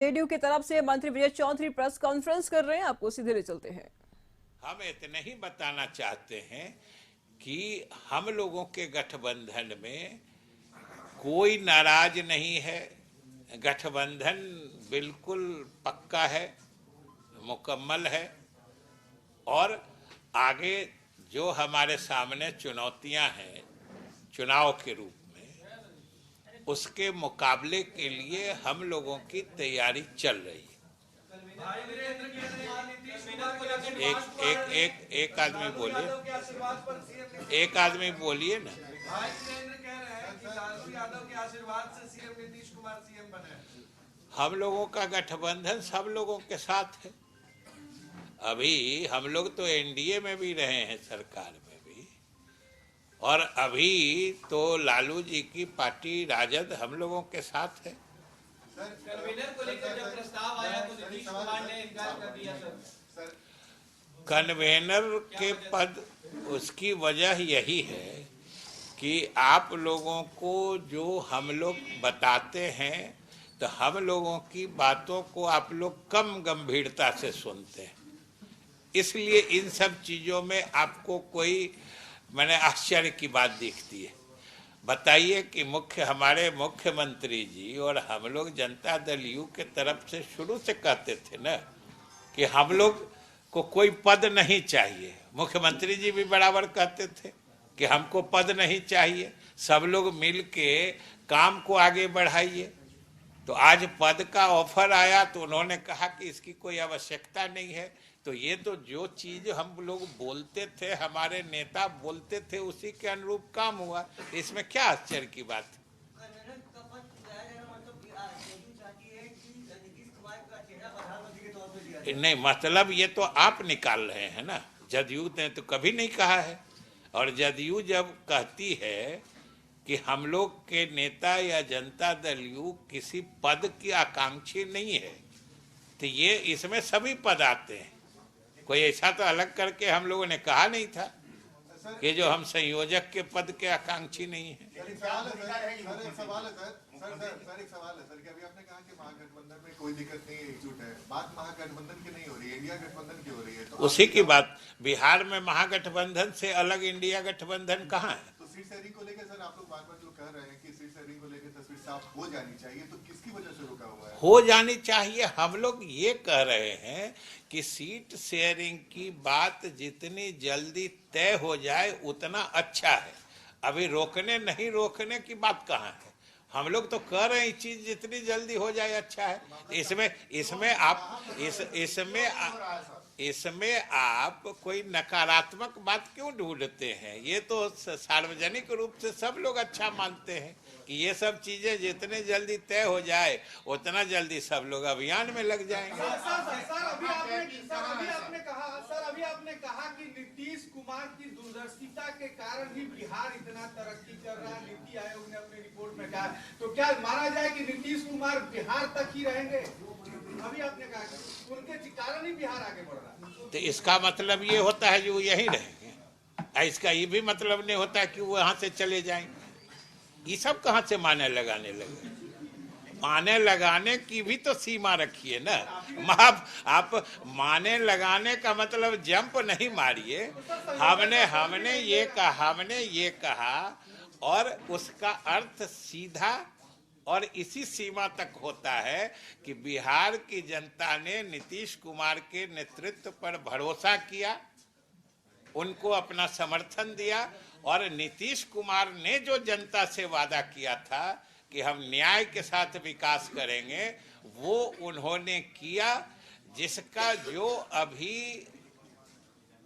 JDU की तरफ से मंत्री विजय चौधरी प्रेस कॉन्फ्रेंस कर रहे हैं, आपको सीधे ले चलते हैं। हम इतना ही बताना चाहते हैं कि हम लोगों के गठबंधन में कोई नाराज नहीं है। गठबंधन बिल्कुल पक्का है, मुकम्मल है। और आगे जो हमारे सामने चुनौतियां हैं चुनाव के रूप में, उसके मुकाबले के लिए हम लोगों की तैयारी चल रही है। एक आदमी बोलिए, एक आदमी बोलिए ना। हम लोगों का गठबंधन सब लोगों के साथ है। अभी हम लोग तो एनडीए में भी रहे हैं, सरकार में भी, और अभी तो लालू जी की पार्टी राजद हम लोगों के साथ है। कन्वेनर को लेकर जब प्रस्ताव आया तो नीतीश कुमार ने इनकार कर दिया सर। कन्वेनर के पद, उसकी वजह यही है कि आप लोगों को जो हम लोग बताते हैं तो हम लोगों की बातों को आप लोग कम गंभीरता से सुनते हैं, इसलिए इन सब चीज़ों में आपको कोई मैंने आश्चर्य की बात दिखती है। बताइए कि हमारे मुख्यमंत्री जी और हम लोग जनता दल यू के तरफ से शुरू से कहते थे ना कि हम लोग को कोई पद नहीं चाहिए। मुख्यमंत्री जी भी बराबर कहते थे कि हमको पद नहीं चाहिए, सब लोग मिल के काम को आगे बढ़ाइए। तो आज पद का ऑफर आया तो उन्होंने कहा कि इसकी कोई आवश्यकता नहीं है। तो ये तो जो चीज हम लोग बोलते थे, हमारे नेता बोलते थे, उसी के अनुरूप काम हुआ। इसमें क्या आश्चर्य की बात? नहीं, मतलब ये तो आप निकाल रहे हैं ना, जदयू ने तो कभी नहीं कहा है। और जदयू जब कहती है कि हम लोग के नेता या जनता दल यू किसी पद की आकांक्षी नहीं है, तो ये इसमें सभी पद आते हैं। कोई ऐसा तो अलग करके हम लोगों ने कहा नहीं था कि जो हम संयोजक के पद के आकांक्षी नहीं है। एक सवाल है सर कि अभी आपने कहा कि महागठबंधन में कोई दिक्कत नहीं है, एकजुट है। बात महागठबंधन की नहीं हो रही है, इंडिया गठबंधन की हो रही है। तो उसी की बात, बिहार में महागठबंधन से अलग इंडिया गठबंधन कहाँ है? तो सीट शेयरिंग को लेकर सर आप लोग बार बार जो कह रहे हैं कि सीट शेयरिंग को लेकर तस्वीर साफ हो जानी चाहिए, तो किसकी वजह से रुका हुआ है? हो जानी चाहिए। हम लोग ये कह रहे हैं कि सीट शेयरिंग की बात जितनी जल्दी तय हो जाए उतना अच्छा है। अभी रोकने नहीं रोकने की बात कहाँ है? हम लोग तो कह रहे हैं चीज जितनी जल्दी हो जाए अच्छा है। इसमें आप कोई नकारात्मक बात क्यों ढूंढते हैं? ये तो सार्वजनिक रूप से सब लोग अच्छा मानते हैं कि ये सब चीजें जितने जल्दी तय हो जाए उतना जल्दी सब लोग अभियान में लग जाएंगे। अभी आपने कहा कि नीतीश कुमार की दूरदर्शिता के कारण ही बिहार इतना तरक्की कर रहा है, नीति आयोग ने अपनी रिपोर्ट में कहा। तो क्या माना जाए कि नीतीश कुमार बिहार तक ही रहेंगे? अभी आपने कहा कि उनके कारण ही बिहार आगे बढ़ रहा है। तो इसका मतलब ये होता है कि वो यहीं रहेंगे। इसका ये भी मतलब नहीं होता कि वो यहाँ से चले जाएंगे। ये सब कहाँ से माने लगाने लगे? माने लगाने की भी तो सीमा रखिए ना। आप माने लगाने का मतलब जंप नहीं मारिए। हमने ये कहा और उसका अर्थ सीधा और इसी सीमा तक होता है कि बिहार की जनता ने नीतीश कुमार के नेतृत्व पर भरोसा किया, उनको अपना समर्थन दिया, और नीतीश कुमार ने जो जनता से वादा किया था कि हम न्याय के साथ विकास करेंगे, वो उन्होंने किया, जिसका जो अभी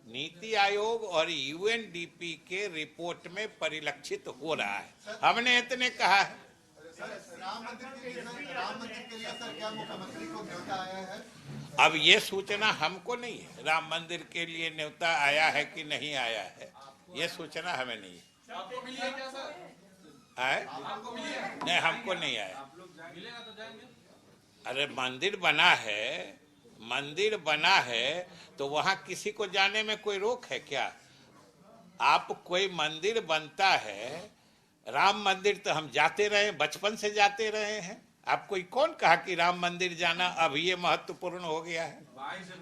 नीति आयोग और यूएनडीपी के रिपोर्ट में परिलक्षित हो रहा है। हमने इतने कहा है। राम मंदिर के लिए सर क्या मुख्यमंत्री को न्योता आया है? अब ये सूचना हमको नहीं है, राम मंदिर के लिए न्योता आया है कि नहीं आया है, ये सूचना हमें नहीं है। आपको मिली है क्या सर? नहीं, हमको नहीं आया। मिलेगा तो जाएंगे। अरे मंदिर बना है तो वहाँ किसी को जाने में कोई रोक है क्या? आप कोई मंदिर बनता है, राम मंदिर तो हम जाते रहे, बचपन से जाते रहे हैं। आप कोई कौन कहा कि राम मंदिर जाना अब ये महत्वपूर्ण हो गया है?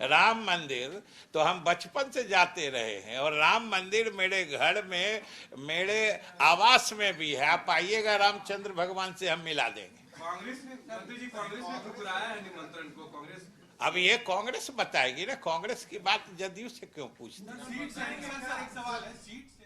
राम मंदिर तो हम बचपन से जाते रहे हैं, और राम मंदिर मेरे घर में, मेरे आवास में भी है। आप आइएगा, रामचंद्र भगवान से हम मिला देंगे। कांग्रेस ने ठुकराया है निमंत्रण को। कांग्रेस अब ये कांग्रेस बताएगी ना, कांग्रेस की बात जदयू से क्यों पूछते हैं? सीट से एक सवाल है, सीट